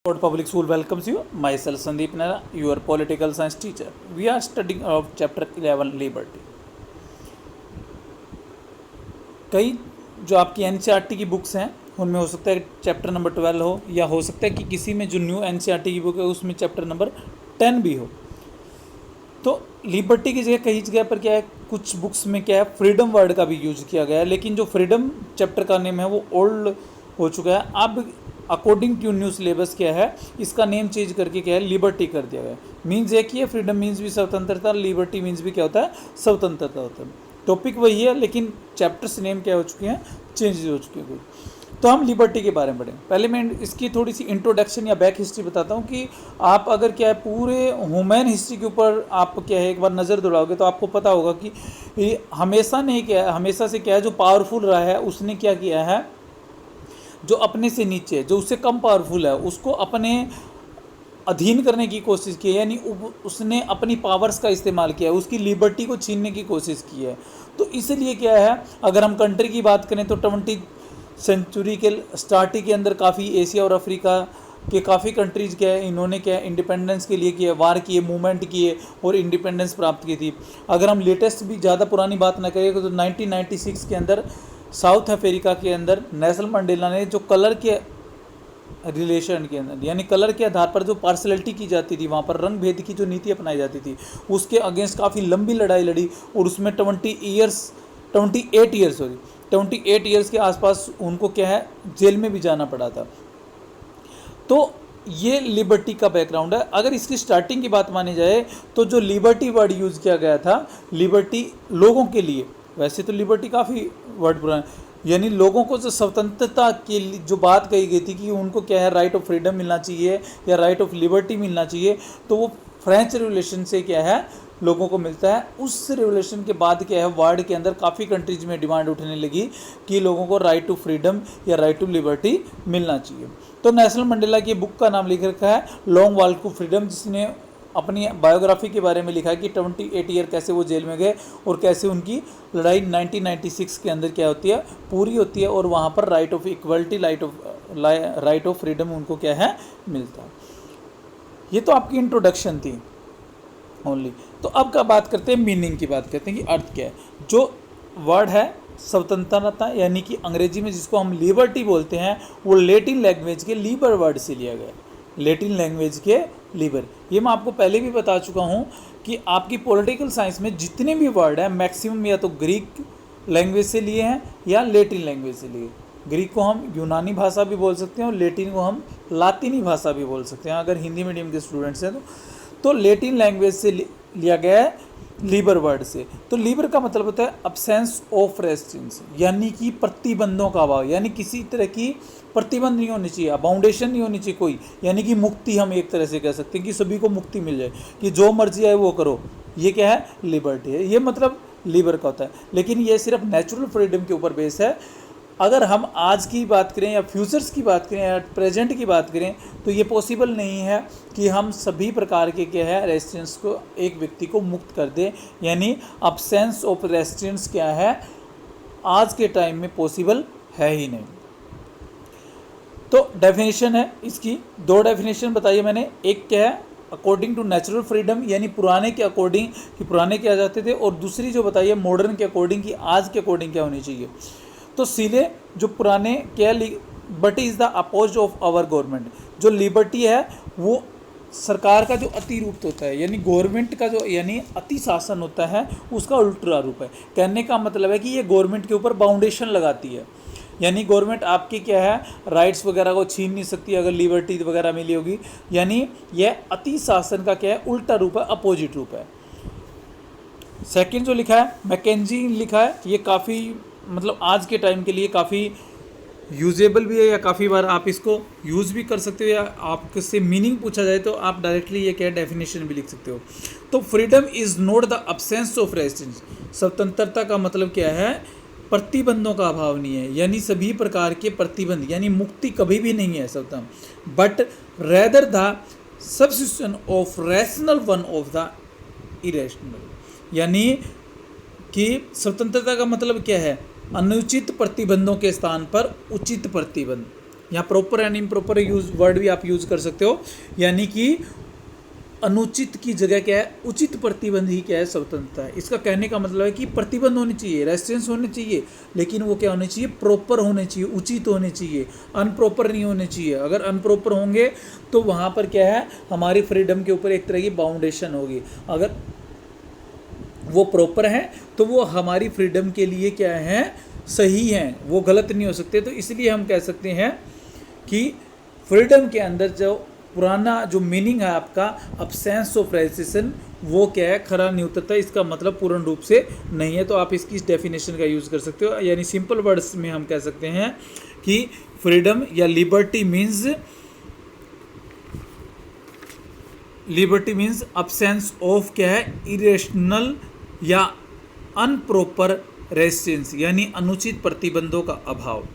Oxford Public School welcomes you. Myself Sandeep Nara, your political science teacher. We are studying of chapter 11 liberty. कई जो आपकी NCERT की books हैं उनमें हो सकता है चैप्टर नंबर 12 हो, या हो सकता है कि किसी में जो न्यू एनसीईआरटी की बुक है उसमें चैप्टर नंबर 10 भी हो। तो लिबर्टी की जगह कई जगह पर क्या है, कुछ बुक्स में क्या है फ्रीडम वर्ड का भी यूज किया गया है, लेकिन जो फ्रीडम चैप्टर का नेम है वो ओल्ड हो चुका है। अब अकॉर्डिंग टू न्यू सिलेबस क्या है, इसका नेम चेंज करके क्या है लिबर्टी कर दिया गया है। मीन्स एक ही है, फ्रीडम मीन्स भी स्वतंत्रता, लिबर्टी मीन्स भी क्या होता है स्वतंत्रता होता है। टॉपिक वही है लेकिन चैप्टर्स नेम क्या हो चुके हैं, चेंज हो चुके हैं। तो हम लिबर्टी के बारे में पढ़ें। पहले मैं इसकी थोड़ी सी इंट्रोडक्शन या बैक हिस्ट्री बताता हूँ कि आप अगर क्या है पूरे ह्यूमन हिस्ट्री के ऊपर आप क्या है एक बार नज़र दौड़ाओगे तो आपको पता होगा कि ये हमेशा नहीं क्या है, हमेशा से क्या है जो पावरफुल रहा है उसने क्या किया है, जो अपने से नीचे है, जो उससे कम पावरफुल है उसको अपने अधीन करने की कोशिश की है, यानी उसने अपनी पावर्स का इस्तेमाल किया है, उसकी लिबर्टी को छीनने की कोशिश की है। तो इसलिए क्या है, अगर हम कंट्री की बात करें तो 20 सेंचुरी के स्टार्टिंग के अंदर काफ़ी एशिया और अफ्रीका के काफ़ी कंट्रीज़ क्या है इन्होंने क्या है इंडिपेंडेंस के लिए किया, वार किए, मूवमेंट किए और इंडिपेंडेंस प्राप्त की थी। अगर हम लेटेस्ट भी ज़्यादा पुरानी बात ना करें तो 1996 के अंदर साउथ अफ्रीका के अंदर नेल्सन मंडेला ने जो कलर के रिलेशन के अंदर यानी कलर के आधार पर जो पार्सलिटी की जाती थी, वहाँ पर रंग भेद की जो नीति अपनाई जाती थी, उसके अगेंस्ट काफ़ी लंबी लड़ाई लड़ी और उसमें 28 ईयर्स के आसपास उनको क्या है जेल में भी जाना पड़ा था। तो ये लिबर्टी का बैकग्राउंड है। अगर इसकी स्टार्टिंग की बात मानी जाए तो जो लिबर्टी वर्ड यूज़ किया गया था, लिबर्टी लोगों के लिए, वैसे तो लिबर्टी काफ़ी वर्ड पुराना, यानी लोगों को जो स्वतंत्रता की जो बात कही गई थी कि उनको क्या है राइट ऑफ फ्रीडम मिलना चाहिए या राइट ऑफ लिबर्टी मिलना चाहिए, तो वो फ्रेंच रिवोल्यूशन से क्या है लोगों को मिलता है। उस रिवोल्यूशन के बाद क्या है वर्ल्ड के अंदर काफ़ी कंट्रीज में डिमांड उठने लगी कि लोगों को राइट टू फ्रीडम या राइट टू लिबर्टी मिलना चाहिए। तो नेल्सन मंडेला की बुक का नाम लिख रखा है लॉन्ग वॉक टू फ्रीडम, जिसने अपनी बायोग्राफी के बारे में लिखा है कि 28 ईयर कैसे वो जेल में गए और कैसे उनकी लड़ाई 1996 के अंदर क्या होती है पूरी होती है और वहाँ पर right of equality, right of freedom उनको क्या है मिलता है। ये तो आपकी इंट्रोडक्शन थी ओनली। तो अब का बात करते हैं मीनिंग की, बात करते हैं कि अर्थ क्या है। जो वर्ड है स्वतंत्रता यानी कि अंग्रेजी में जिसको हम लिबर्टी बोलते हैं, वो लैटिन लैंग्वेज के लीबर वर्ड से लिया गया, लैटिन लैंग्वेज के लीबर। ये मैं आपको पहले भी बता चुका हूँ कि आपकी पॉलिटिकल साइंस में जितने भी वर्ड हैं मैक्सिमम या तो ग्रीक लैंग्वेज से लिए हैं या लैटिन लैंग्वेज से लिए। ग्रीक को हम यूनानी भाषा भी बोल सकते हैं और लैटिन को हम लातिनी भाषा भी बोल सकते हैं अगर हिंदी मीडियम के स्टूडेंट्स हैं तो लैटिन लैंग्वेज से लिया गया है लीबर वर्ड से। तो लीबर का मतलब होता है अब्सेंस ऑफ रेस्ट्रिक्शंस, यानी कि प्रतिबंधों का अभाव, यानी किसी तरह की प्रतिबंध नहीं होनी चाहिए, बाउंडेशन नहीं होनी चाहिए कोई, यानी कि मुक्ति हम एक तरह से कह सकते हैं कि सभी को मुक्ति मिल जाए कि जो मर्जी आए वो करो, ये क्या है लिबर्टी है, ये मतलब लीबर का होता है। लेकिन ये सिर्फ नेचुरल फ्रीडम के ऊपर बेस है। अगर हम आज की बात करें या फ्यूचर्स की बात करें या प्रेजेंट की बात करें तो ये पॉसिबल नहीं है कि हम सभी प्रकार के क्या है रेस्ट्रिक्शंस को एक व्यक्ति को मुक्त कर दें, यानी अब्सेंस ऑफ रेस्ट्रिक्शंस क्या है आज के टाइम में पॉसिबल है ही नहीं। तो डेफिनेशन है इसकी, दो डेफिनेशन बताइए मैंने। एक क्या है अकॉर्डिंग टू नेचुरल फ्रीडम, यानी पुराने के अकॉर्डिंग कि पुराने क्या जाते थे, और दूसरी जो बताइए मॉडर्न के अकॉर्डिंग कि आज के अकॉर्डिंग क्या होनी चाहिए। तो सीधे जो पुराने क्या liberty is the oppose of our government, जो लिबर्टी है वो सरकार का जो अति रूप होता है, यानी गवर्नमेंट का जो यानी अति शासन होता है उसका उल्टा रूप है। कहने का मतलब है कि ये गवर्नमेंट के ऊपर बाउंडेशन लगाती है, यानी गवर्नमेंट आपकी क्या है राइट्स वगैरह को छीन नहीं सकती अगर लिबर्टी वगैरह मिली होगी, यानी यह अति शासन का क्या है उल्टा रूप है, अपोजिट रूप है। सेकंड जो लिखा है मैकेंजी लिखा है, ये काफ़ी मतलब आज के टाइम के लिए काफ़ी यूजेबल भी है या काफ़ी बार आप इसको यूज़ भी कर सकते हो, या आपसे मीनिंग पूछा जाए तो आप डायरेक्टली ये क्या डेफिनेशन भी लिख सकते हो। तो freedom is not the absence of restrictions, स्वतंत्रता का मतलब क्या है प्रतिबंधों का अभाव नहीं है, यानी सभी प्रकार के प्रतिबंध, यानी मुक्ति कभी भी नहीं है स्वतंत्र, but rather the substitution of rational one of the irrational, यानी कि स्वतंत्रता का मतलब क्या है अनुचित प्रतिबंधों के स्थान पर उचित प्रतिबंध, यहाँ proper and improper use word भी आप यूज कर सकते हो, यानी कि अनुचित की जगह क्या है, उचित प्रतिबंध ही क्या है, स्वतंत्रता है। इसका कहने का मतलब है कि प्रतिबंध होने चाहिए, रेस्ट्रिक्शंस होने चाहिए, लेकिन वो क्या होने चाहिए, प्रॉपर होने चाहिए, उचित होने चाहिए, अनप्रॉपर नहीं होने चाहिए। अगर अनप्रॉपर होंगे तो वहाँ पर क्या है, हमारी फ्रीडम के ऊपर एक तरह की बाउंडेशन होगी। अगर वो प्रॉपर है तो वो हमारी फ्रीडम के लिए क्या है, सही है, वो गलत नहीं हो सकते। तो इसलिए हम कह सकते हैं कि फ्रीडम के अंदर जो पुराना जो मीनिंग है आपका अब्सेंस ऑफ रेस्ट्रिक्शन, वो क्या है, खरा नहीं उतरता, इसका मतलब पूर्ण रूप से नहीं है। तो आप इसकी डेफिनेशन का यूज़ कर सकते हो, यानी सिंपल वर्ड्स में हम कह सकते हैं कि फ्रीडम या लिबर्टी मीन्स अब्सेंस ऑफ क्या है, इरेशनल या अनप्रॉपर रेस्ट्रिक्शंस, यानी अनुचित प्रतिबंधों का अभाव।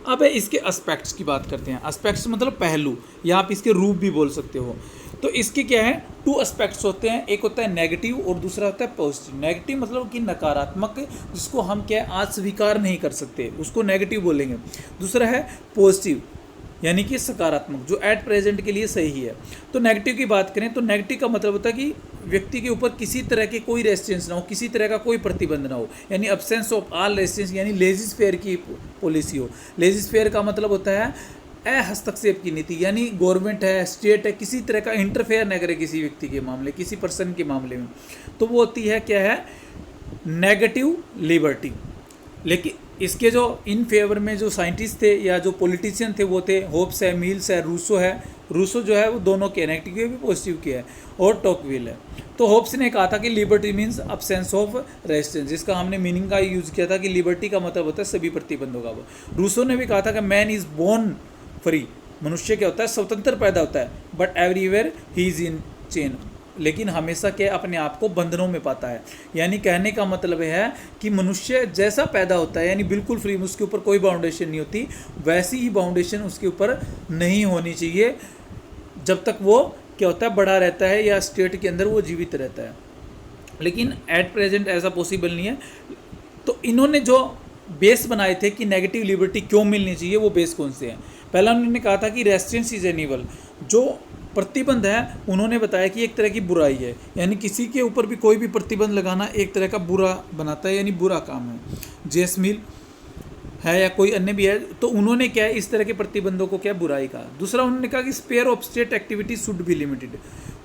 अब इसके एस्पेक्ट्स की बात करते हैं। एस्पेक्ट्स मतलब पहलू, या आप इसके रूप भी बोल सकते हो। तो इसके क्या है, 2 एस्पेक्ट्स होते हैं, एक होता है नेगेटिव और दूसरा होता है पॉजिटिव। नेगेटिव मतलब कि नकारात्मक, जिसको हम क्या है, अस्वीकार नहीं कर सकते, उसको नेगेटिव बोलेंगे। दूसरा है पॉजिटिव, यानी कि सकारात्मक, जो एट प्रेजेंट के लिए सही है। तो नेगेटिव की बात करें तो नेगेटिव का मतलब होता है कि व्यक्ति के ऊपर किसी तरह के कोई रेस्ट्रिक्शंस ना हो, किसी तरह का कोई प्रतिबंध ना हो, यानी अब्सेंस ऑफ ऑल रेस्ट्रिक्शंस, यानी लेजिस फेयर की पॉलिसी हो। लेजिस फेयर का मतलब होता है हस्तक्षेप की नीति, यानी गवर्नमेंट है, स्टेट है, किसी तरह का इंटरफेयर न करे किसी व्यक्ति के मामले, किसी पर्सन के मामले में। तो वो होती है क्या है, नेगेटिव लिबर्टी। लेकिन इसके जो इन फेवर में जो साइंटिस्ट थे या जो पॉलिटिशियन थे वो थे होब्स है, मिल्स है, रूसो है। रूसो जो है वो दोनों के, नेगेटिव के भी पॉजिटिव के है, और टॉकविल है। तो होब्स ने कहा था कि liberty means absence of restrictions, जिसका हमने मीनिंग का यूज़ किया था कि लिबर्टी का मतलब होता है सभी प्रतिबंधों का। वो रूसो ने भी कहा था कि मैन इज़ बोर्न फ्री, मनुष्य क्या होता है, स्वतंत्र पैदा होता है, but everywhere he is in chain, लेकिन हमेशा क्या अपने आप को बंधनों में पाता है। यानी कहने का मतलब है कि मनुष्य जैसा पैदा होता है, यानी बिल्कुल फ्री, उसके ऊपर कोई बाउंडेशन नहीं होती, वैसी ही बाउंडेशन उसके ऊपर नहीं होनी चाहिए जब तक वो क्या होता है, बड़ा रहता है या स्टेट के अंदर वो जीवित रहता है। लेकिन एट प्रेजेंट ऐसा पॉसिबल नहीं है। तो इन्होंने जो बेस बनाए थे कि नेगेटिव लिबर्टी क्यों मिलनी चाहिए, वो बेस कौन से हैं? पहला उन्होंने कहा था कि रेस्ट्रिक्शंस इज एन इवल, जो प्रतिबंध है उन्होंने बताया कि एक तरह की बुराई है, यानी किसी के ऊपर भी कोई भी प्रतिबंध लगाना एक तरह का बुरा बनाता है, यानी बुरा काम है। जेसमिल है या कोई अन्य भी है, तो उन्होंने क्या है, इस तरह के प्रतिबंधों को क्या बुराई कहा। दूसरा उन्होंने कहा कि sphere of state activity should be limited.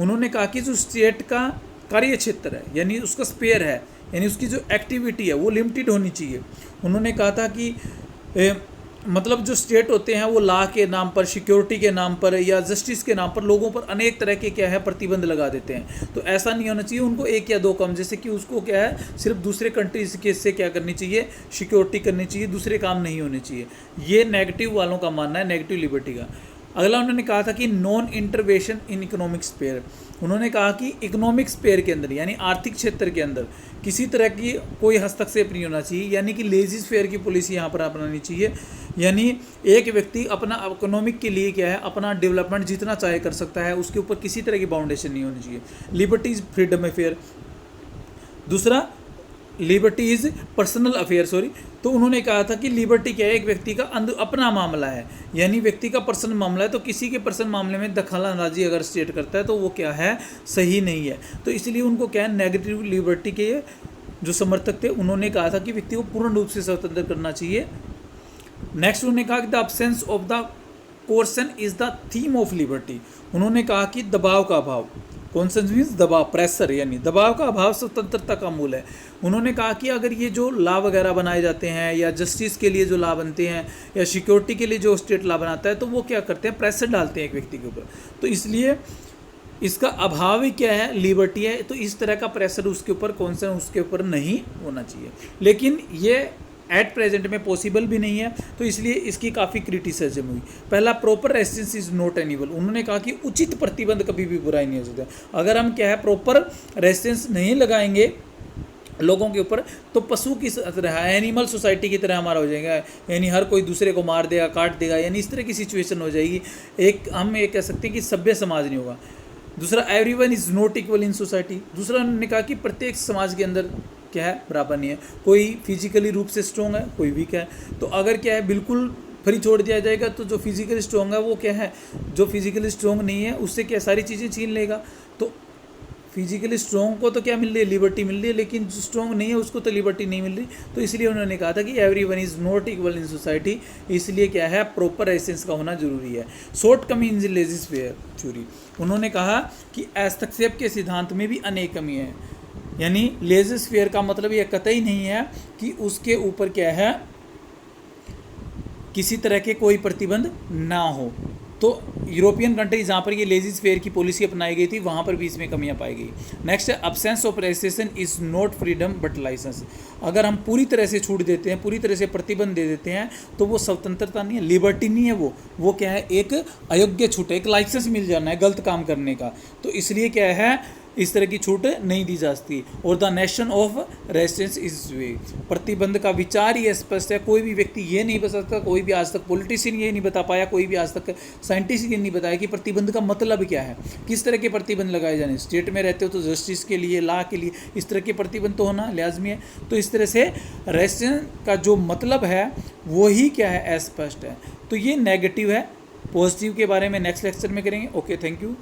उन्होंने कहा कि जो स्टेट का कार्य क्षेत्र है, यानी उसका स्पेयर है, यानी उसकी जो एक्टिविटी है वो लिमिटेड होनी चाहिए। उन्होंने कहा था कि मतलब जो स्टेट होते हैं वो लॉ के नाम पर, सिक्योरिटी के नाम पर या जस्टिस के नाम पर लोगों पर अनेक तरह के क्या है प्रतिबंध लगा देते हैं। तो ऐसा नहीं होना चाहिए, उनको एक या दो काम, जैसे कि उसको क्या है सिर्फ दूसरे कंट्रीज के से क्या करनी चाहिए, सिक्योरिटी करनी चाहिए, दूसरे काम नहीं होने चाहिए। ये नेगेटिव वालों का मानना है, नेगेटिव लिबर्टी का। अगला उन्होंने कहा था कि non intervention in economic sphere. उन्होंने कहा कि इकोनॉमिक स्पेयर के अंदर, यानी आर्थिक क्षेत्र के अंदर किसी तरह की कोई हस्तक्षेप नहीं होना चाहिए, यानी कि लेजिस फेयर की पॉलिसी यहाँ पर अपनानी चाहिए। यानी एक व्यक्ति अपना इकोनॉमिक के लिए क्या है, अपना डेवलपमेंट जितना चाहे कर सकता है, उसके ऊपर किसी तरह की बाउंडेशन नहीं होनी चाहिए। Liberty is freedom affair. दूसरा लिबर्टी इज़ पर्सनल अफेयर, तो उन्होंने कहा था कि लिबर्टी क्या है, एक व्यक्ति का अपना मामला है, यानी व्यक्ति का पर्सनल मामला है। तो किसी के पर्सनल मामले में दखल अंदाजी अगर स्टेट करता है तो वो क्या है, सही नहीं है। तो इसलिए उनको क्या है, नेगेटिव लिबर्टी के जो समर्थक थे उन्होंने कहा था कि व्यक्ति को पूर्ण रूप से स्वतंत्र करना चाहिए। नेक्स्ट उन्होंने कहा कि the absence of the कोर्सन is the theme of liberty. उन्होंने कहा कि दबाव का अभाव, कॉन्सेंस मीन्स दबाव, प्रेशर, यानी दबाव का अभाव स्वतंत्रता का मूल है। उन्होंने कहा कि अगर ये जो लॉ वगैरह बनाए जाते हैं या जस्टिस के लिए जो लॉ बनते हैं या सिक्योरिटी के लिए जो स्टेट लॉ बनाता है, तो वो क्या करते हैं, प्रेशर डालते हैं एक व्यक्ति के ऊपर। तो इसलिए इसका अभाव ही क्या है, लिबर्टी है। तो इस तरह का प्रेशर उसके ऊपर, कॉन्सेंस उसके ऊपर नहीं होना चाहिए। लेकिन ये एट प्रेजेंट में पॉसिबल भी नहीं है, तो इसलिए इसकी काफ़ी क्रिटिसिज्म हुई। पहला, प्रॉपर रेस्ट्रिक्शन इज नॉट एनिबल। उन्होंने कहा कि उचित प्रतिबंध कभी भी बुराई नहीं हो सकता। अगर हम क्या है, प्रॉपर रेस्ट्रिक्शन नहीं लगाएंगे लोगों के ऊपर, तो पशु की तरह, एनिमल सोसाइटी की तरह हमारा हो जाएगा, यानी हर कोई दूसरे को मार देगा, काट देगा, यानी इस तरह की सिचुएशन हो जाएगी। हम ये कह सकते हैं कि सभ्य समाज नहीं होगा। दूसरा, everyone is not equal in society. दूसरा उन्होंने कहा कि प्रत्येक समाज के अंदर क्या है, बराबर नहीं है, कोई फिजिकली रूप से स्ट्रॉन्ग है, कोई वीक है। तो अगर क्या है, बिल्कुल फ्री छोड़ दिया जाएगा तो जो फिजिकली स्ट्रॉन्ग है वो क्या है, जो फिजिकली स्ट्रॉन्ग नहीं है उससे क्या सारी चीज़ें छीन लेगा। तो फिजिकली स्ट्रॉन्ग को तो क्या मिल रही है, लिबर्टी मिल रही है, लेकिन जो स्ट्रॉन्ग नहीं है उसको तो लिबर्टी नहीं मिल रही। तो इसलिए उन्होंने कहा था कि everyone is not equal in society, इसलिए क्या है प्रॉपर एसेंस का होना जरूरी है। शॉर्ट कमी इन लेजिस्लेचर थ्योरी, उन्होंने कहा कि हस्तक्षेप के सिद्धांत में भी अनेक कमी है, यानी लेजिस्लेचर का मतलब यह कतई नहीं है कि उसके ऊपर क्या है किसी तरह के कोई प्रतिबंध ना हो। तो यूरोपियन कंट्री जहाँ पर ये लेजिस्लेचर की पॉलिसी अपनाई गई थी वहाँ पर भी इसमें कमियाँ पाई गई। नेक्स्ट है absence of restriction is not freedom but licence. अगर हम पूरी तरह से छूट देते हैं, पूरी तरह से प्रतिबंध दे देते हैं तो वो स्वतंत्रता नहीं है, लिबर्टी नहीं है, वो क्या है एक अयोग्य छूट है, एक लाइसेंस मिल जाना है गलत काम करने का। तो इसलिए क्या है इस तरह की छूट नहीं दी जा सकती। और the nation of resistance is way, प्रतिबंध का विचार ही स्पष्ट है। कोई भी व्यक्ति ये नहीं बता सकता, कोई भी आज तक पॉलिटिशियन ये नहीं बता पाया, कोई भी आज तक साइंटिस्ट ये नहीं बताया कि प्रतिबंध का मतलब क्या है, किस तरह के प्रतिबंध लगाए जाने। स्टेट में रहते हो तो जस्टिस के लिए, लॉ के लिए इस तरह के प्रतिबंध तो होना लाजमी है। तो इस तरह से रेजिस्टेंस का जो मतलब है वो ही क्या है अस्पष्ट है। तो ये नेगेटिव है। पॉजिटिव के बारे में नेक्स्ट लेक्चर में करेंगे। Okay, thank you.